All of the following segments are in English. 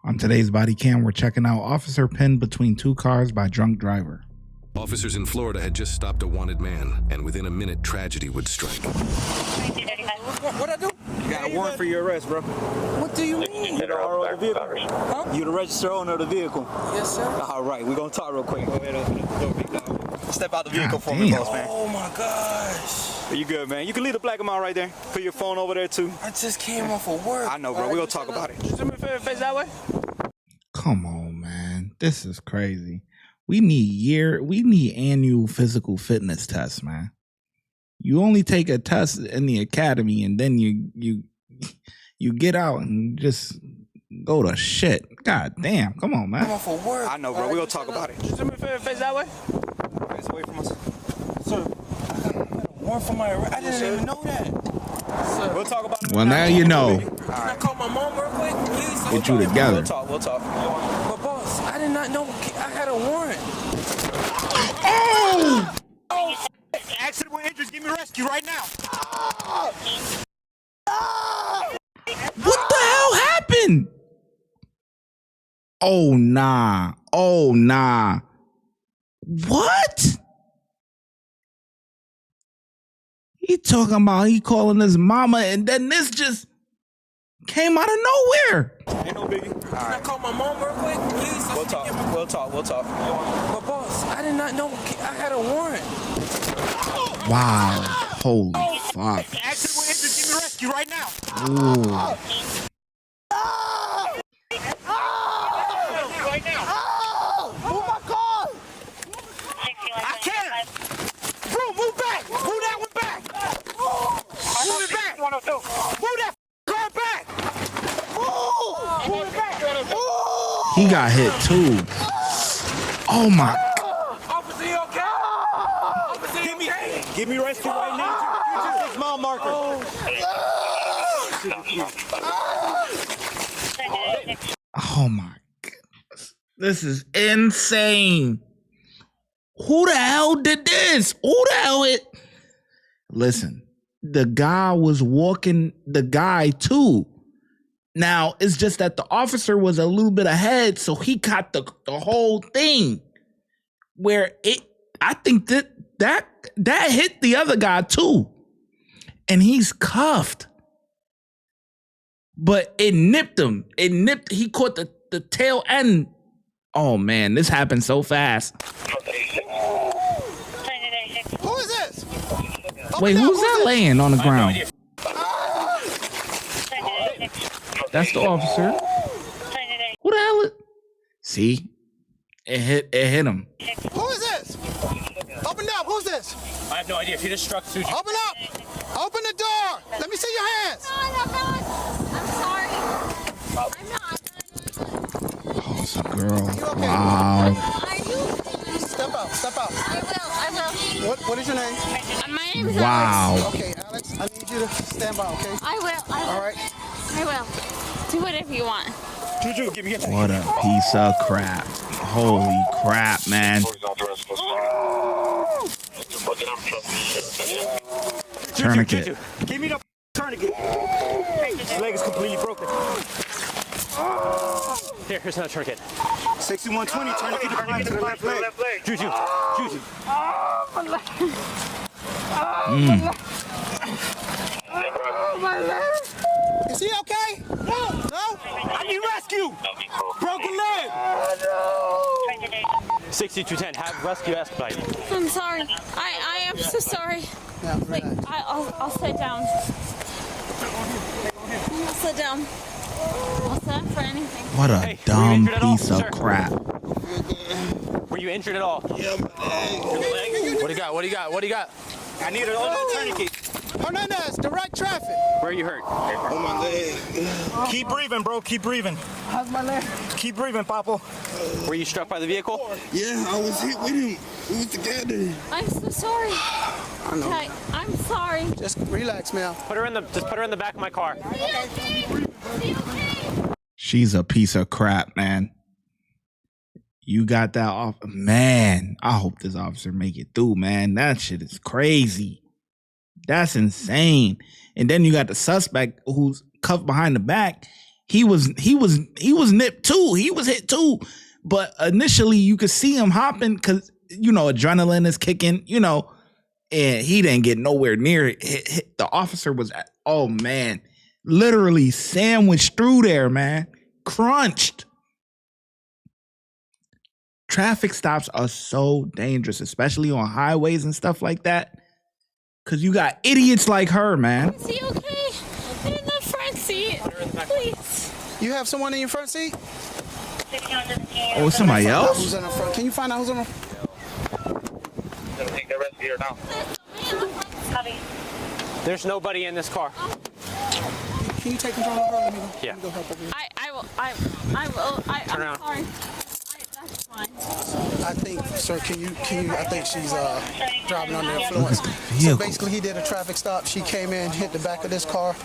On today's body cam, we're checking out officer pinned between two cars by drunk driver. Officers in Florida had just stopped a wanted man, and within a minute, tragedy would strike. What I do? You got a warrant for your arrest, bro. What do you mean? You're the owner of the vehicle. Huh? You're the registered owner of the vehicle. Yes, sir. All right, we're gonna talk real quick. Go ahead, open the door, big dog. Step out the vehicle for damn. me, boss man. Oh my gosh. You good, man? You can leave the black amount right there. Put your phone over there too. I just came off of work. I know, bro. We're gonna talk about it. Face that way. Come on, man. This is crazy. We need annual physical fitness tests, man. You only take a test in the academy and then you get out and just go to shit. God damn. Come on, man. I'm off of work. I know, bro. We're gonna talk about it. Face that way. Face away from us. Sir, I got a warrant for my arrest. I didn't even know that. Sir. We'll talk about it. Well, now you know. Can I call my mom real quick? Please. Get you together. We'll talk. But boss, I did not know I had a warrant. Oh! Accident with injuries. Give me rescue right now. What the hell happened? Oh, nah. What? He talking about he calling his mama and then this just came out of nowhere. Ain't no biggie. Can I call my mom real quick? Please. We'll talk. But boss, I did not know I had a warrant. Wow. Holy fuck. Accident with injuries. Give me rescue right now. Ooh. Right now. Move my car. I can't. Bro, move back. Move that one back. Move it back. 102. Move that car back. Move it back. He got hit too. Oh my. Officer, you okay? Officer, you okay? Give me rescue right now. You just 6 mile marker. Oh my goodness. This is insane. Who the hell did this? Who the hell it? Listen, the guy was walking the guy too. Now, it's just that the officer was a little bit ahead, so he caught the whole thing. Where I think that hit the other guy too. And he's cuffed. But it nipped him. He caught the tail end. Oh man, this happened so fast. Who is this? Wait, who's that laying on the ground? That's the officer. Who the hell is? See? It hit him. Who is this? Open up. Who's this? I have no idea. If you just struck Suji. Open up. Open the door. Let me see your hands. No, I'm sorry. I'm not. Oh, it's a girl. okay? Wow. Are you? Step out. I will. What is your name? My name is Wow. Okay, Alex. I need you to stand by, okay? I will. All right. I will. Do whatever you want. Juju, give me your name. What a piece of crap. Holy crap, man. Tourniquet. Juju, give me the tourniquet. His leg is completely broken. Here's another tourniquet. 6120, tourniquet applied to the left leg. Juju. Is he okay? No. I need rescue. Broken leg. 6210. Have rescue expedite. I'm sorry. I am so sorry. Like, I'll sit down. I'll sit down. I'll sit down for anything. What a Hey, dumb were you injured at all, piece of sir? crap. Were you injured at all? Yeah, What do you got? What do you got? I need another tourniquet. Hernandez, direct traffic. Where are you hurt? On my leg. Keep breathing, bro. Keep breathing. How's my leg? Keep breathing, Papa. Were you struck by the vehicle? Yeah, I was hit with him. We was together. I'm so sorry. I know. Okay, I'm sorry. Just relax, man. Put her in the back of my car. She's a piece of crap, man. You got that off. Man, I hope this officer make it through, man. That shit is crazy. That's insane. And then you got the suspect who's cuffed behind the back. he was nipped too. He was hit too. But initially you could see him hopping because, adrenaline is kicking, and he didn't get nowhere near it. The officer was, oh man, literally sandwiched through there, man. Crunched. Traffic stops are so dangerous, especially on highways and stuff like that. Because you got idiots like her, man. Is he okay? In the front seat. Please. You have someone in your front seat? Oh, somebody else? Who's in the front? Can you find out who's in the front? Take the rest here now. There's nobody in this car. Can you take control of her? Let me go. Yeah. Let me go help over here. I'm around. sorry. That's fine. I think, sir, I think she's driving under influence. So Vehicle. basically he did a traffic stop. She came in, hit the back of this car,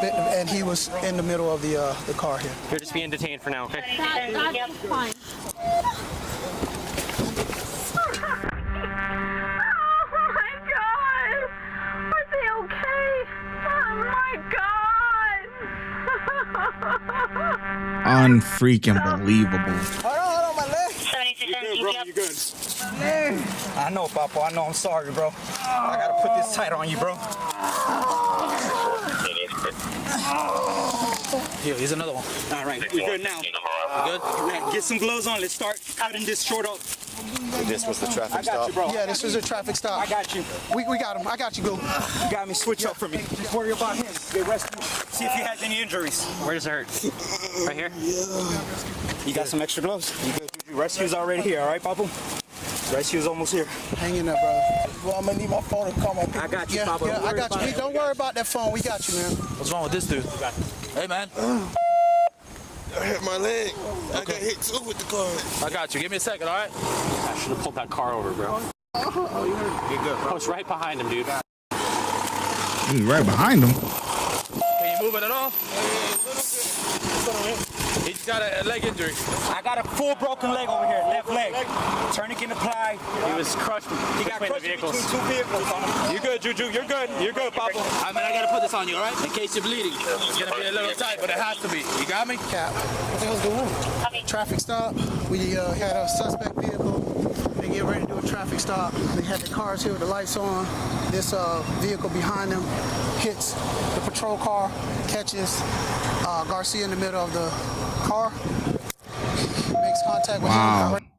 and he was in the middle of the car here. You're just being detained for now, okay? That's fine. Unfreaking believable. Hold on, my leg. 72, bro. You good? I know, Papa. I know. I'm sorry, bro. I gotta put this tight on you, bro. Here, here's another one. All right, we're good now. We good? Now, get some gloves on. Let's start cutting this short up. This was the traffic I got you, bro. Yeah, this was a traffic stop. I got you. We got him. I got you, Glue. You got me. Switch up for me. Just worry about him. Get rescue. See if he has any injuries. Where does it hurt? Right here? You got some extra gloves? You good? Rescue's already here, all right, Papa? Rescue's almost here. Hang in there, brother. Well, I'm gonna need my phone to call my people. I got you, Yeah, Papa. yeah, I got you. Hey, don't worry about that phone. We got you, man. What's wrong with this dude? Hey, man. I hit my leg. I got hit too with the car. I got you. Give me a second, all right? I should have pulled that car over, bro. You're good, I was right behind him, dude. He was right behind him. Can you move it at all? He's got a leg injury. I got a full broken leg over here, left leg. Tourniquet applied. He was crushed He got between the crushed vehicles. between two vehicles. You good, Juju? You're good. You're good, Papa. I mean, I gotta put this on you, all right? In case you're bleeding. It's gonna be a little tight, but it has to be. You got me? Cap. What the hell's going on? Traffic stop. We had a suspect vehicle. They get ready to do a traffic stop. They had the cars here with the lights on. This vehicle behind them hits the patrol car, catches Garcia in the middle of the car, makes contact with him.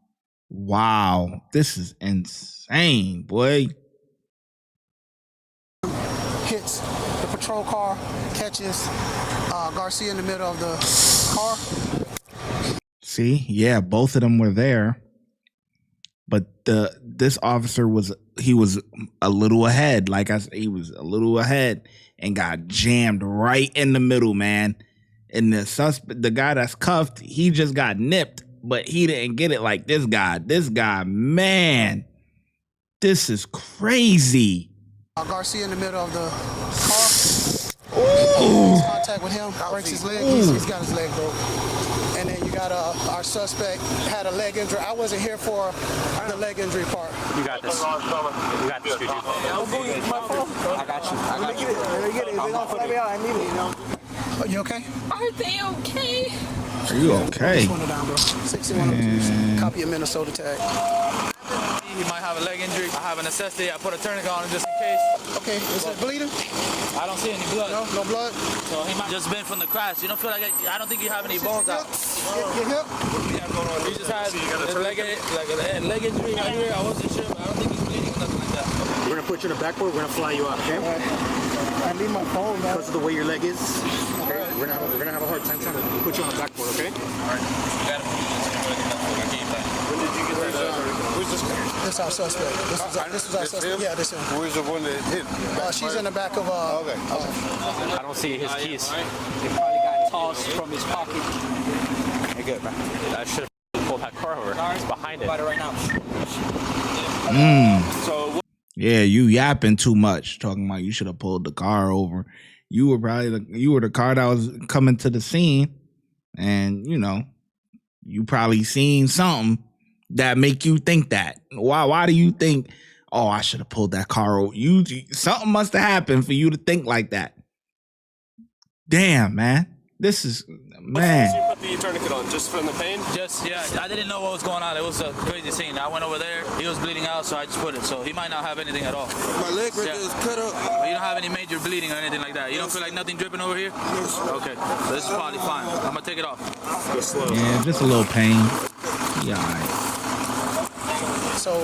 Wow. This is insane, boy. Hits the patrol car, catches Garcia in the middle of the car. See? Yeah, both of them were there. But this officer was a little ahead. Like I said, he was a little ahead and got jammed right in the middle, man. And the guy that's cuffed, he just got nipped, but he didn't get it like this guy. This guy, man, this is crazy. Garcia in the middle of the car. Makes contact with him, breaks his leg. He's got his leg broke. And then you got our suspect had a leg injury. I wasn't here for the leg injury part. You got this. You got this, Juju. I got you. I got you. They're gonna fly me out. I need it, you know. Are you okay? Are they okay? Are you okay? 61 down, bro. 6102. Copy of Minnesota tag. He might have a leg injury. I have a necessity. I put a tourniquet on him just in case. Okay, is it bleeding? I don't see any blood. No blood? So he might just been from the crash. You don't feel like I don't think you have any bones out. Your hip? He just had a leg injury out here. I wasn't sure, but I don't think he's bleeding or nothing like that. We're gonna put you in the backboard. We're gonna fly you out, okay? I need my phone, man. Because of the way your leg is. Okay. We're gonna have a hard time trying to put you on the backboard, okay? All right. Got it. When did you get that? Who's this guy? This is our suspect. This was our suspect. Yeah, this is him. Where's the one that hit? She's in the back of Okay. I don't see his keys. He probably got tossed from his pocket. You're good, man. I should have pulled that car over. It's behind it. Right now. So. Yeah, you yapping too much. Talking about you should have pulled the car over. You were probably the car that was coming to the scene, and you probably seen something that make you think that. Why do you think? Oh, I should have pulled that car over. Something must have happened for you to think like that. Damn, man. This is Man. You put the tourniquet on just from the pain? Just, yeah. I didn't know what was going on. It was a crazy scene. I went over there. He was bleeding out, so I just put it. So he might not have anything at all. My leg right there is cut up. But you don't have any major bleeding or anything like that. You don't feel like nothing dripping over here? Okay. So this is probably fine. I'm going to take it off. Go slow. Yeah, just a little pain. Yeah, all right. So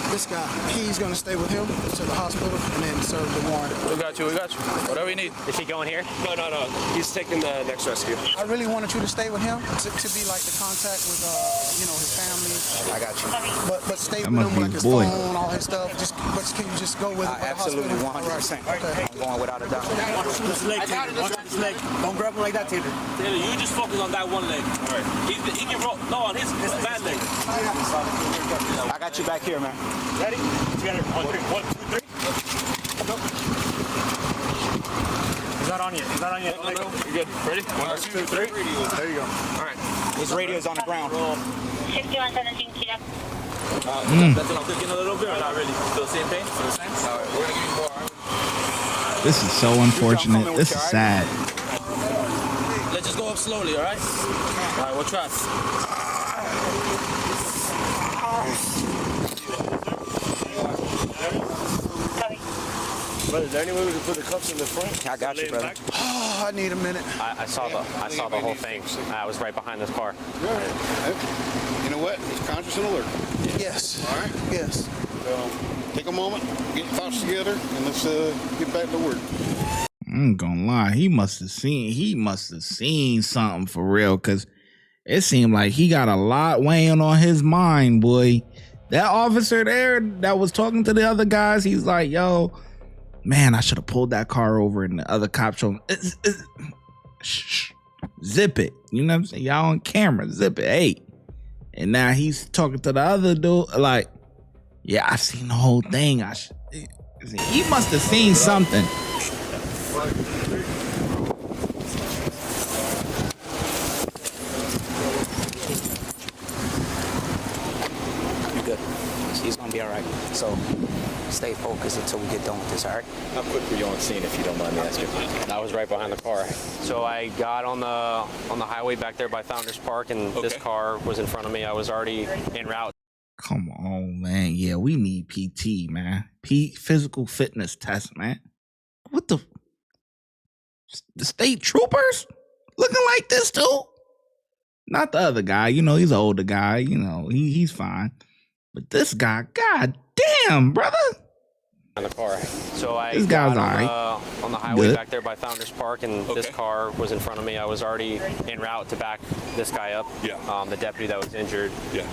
this guy, he's gonna stay with him to the hospital and then serve the warrant. We got you. We got you. Whatever you need. Is he going here? No. He's taking the next rescue. I really wanted you to stay with him to be like the contact with, his family. I got you. But stay That with must him be like his his boy. phone, all his stuff. But can you just go with him? Absolutely, 100%. Okay. I'm going without a doubt. Watch this leg, Taylor. Watch this leg. Don't grab him like that, Taylor. Taylor, you just focus on that one leg. All right. He can roll. No, on his bad leg. I got you back here, man. Ready? Together. 1, 2, 3. Go. He's not on yet. He's not on yet. No. You're good. Ready? 1, 2, 3. There you go. All right. His radio's on the ground. 6117, Kilo. That's enough. Cooking a little bit or not really? Still the same pain? Still the same? All right. We're going to give you more. This is so unfortunate. This is sad. Let's just go up slowly, all right? All right, we'll try. Brother, is there any way we can put the cuffs in the front? I got you, brother. Oh, I need a minute. I saw the whole thing. I was right behind this car. You know what? He's conscious and alert. Yes. All right. Yes. Take a moment, get your thoughts together, and let's get back to work. I'm gonna lie, he must have seen something for real, because it seemed like he got a lot weighing on his mind, boy. That officer there that was talking to the other guys, he's like, yo, man, I should have pulled that car over, and the other cop showed him, shh, zip it. You know what I'm saying? Y'all on camera, zip it, hey. And now he's talking to the other dude, like, yeah, I seen the whole thing. He must have seen something. You're good. He's gonna be all right. So stay focused until we get done with this, all right? How quick were you on scene, if you don't mind me asking? I was right behind the car. So I got on the highway back there by Founders Park, and this car was in front of me. I was already en route. Come on, man. Yeah, we need PT, man. Physical fitness test, man. What the state troopers looking like this too? Not the other guy. You know, he's an older guy. You know, he's fine. But this guy, god damn, brother. On the car. So I This got guy's on the highway Good. back there by Founders Park, and this car was in front of me. I was already en route to back this guy up. Yeah. The deputy that was injured. Yeah.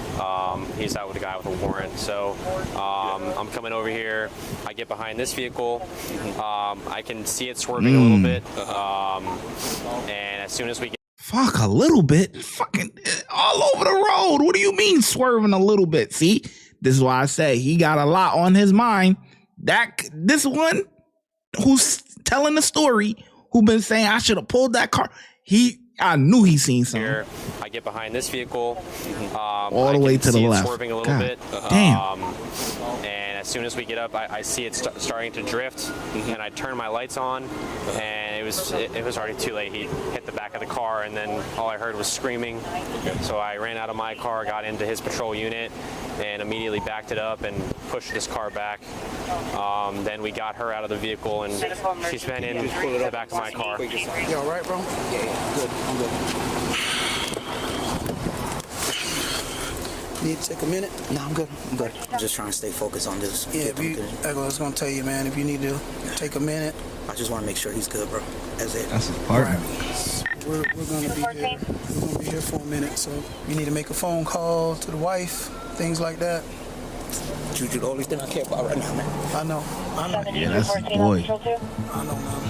He's out with a guy with a warrant. So I'm coming over here. I get behind this vehicle. I can see it swerving a little bit. And as soon as we get Fuck, a little bit. Fucking all over the road. What do you mean swerving a little bit? See, this is why I say he got a lot on his mind. This one who's telling the story, who been saying I should have pulled that car. I knew he seen something. here, I get behind this vehicle. All the way to the see it left. Swerving a little God bit. damn. And as soon as we get up, I see it starting to drift, and I turn my lights on, and it was already too late. He hit the back of the car, and then all I heard was screaming. So I ran out of my car, got into his patrol unit, and immediately backed it up and pushed this car back. Then we got her out of the vehicle, and she's been in the back of my car. You all right, bro? Yeah. Good. I'm good. Need to take a minute? No, I'm good. I'm just trying to stay focused on this. Yeah, I was gonna tell you, man, if you need to take a minute. I just want to make sure he's good, bro. That's it. That's his partner. We're gonna be here. We're gonna be here for a minute, so you need to make a phone call to the wife, things like that. Juju, the only thing I care about right now, man. I know. Yeah, that's his boy. I know, man.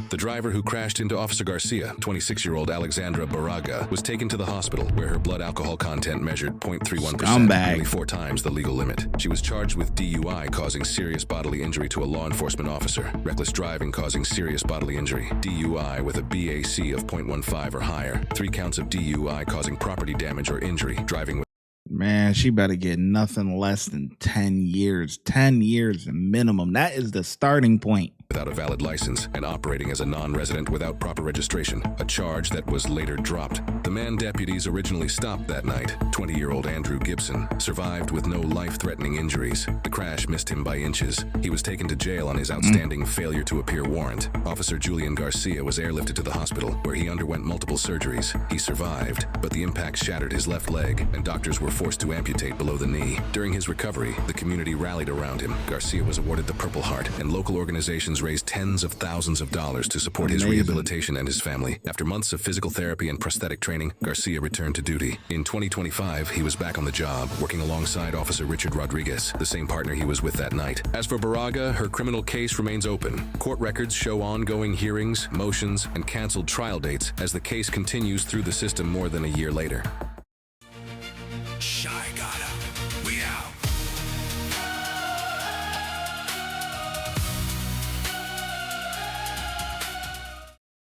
The driver who crashed into Officer Garcia, 26-year-old Alexandra Baraga, was taken to the hospital where her blood alcohol content measured 0.31%, Scumbag. nearly 4 times the legal limit. She was charged with DUI causing serious bodily injury to a law enforcement officer, reckless driving causing serious bodily injury, DUI with a BAC of 0.15 or higher, 3 counts of DUI causing property damage or injury, driving with Man, she better get nothing less than 10 years. 10 years minimum. That is the starting point. without a valid license and operating as a non-resident without proper registration, a charge that was later dropped. The man deputies originally stopped that night, 20-year-old Andrew Gibson, survived with no life-threatening injuries. The crash missed him by inches. He was taken to jail on his outstanding failure to appear warrant. Officer Julian Garcia was airlifted to the hospital, where he underwent multiple surgeries. He survived, but the impact shattered his left leg, and doctors were forced to amputate below the knee. During his recovery, the community rallied around him. Garcia was awarded the Purple Heart, and local organizations raised tens of thousands of dollars to support his rehabilitation and his family. After months of physical therapy and prosthetic training, Garcia returned to duty. In 2025, he was back on the job, working alongside Officer Richard Rodriguez, the same partner he was with that night. As for Baraga, her criminal case remains open. Court records show ongoing hearings, motions, and canceled trial dates as the case continues through the system more than a year later.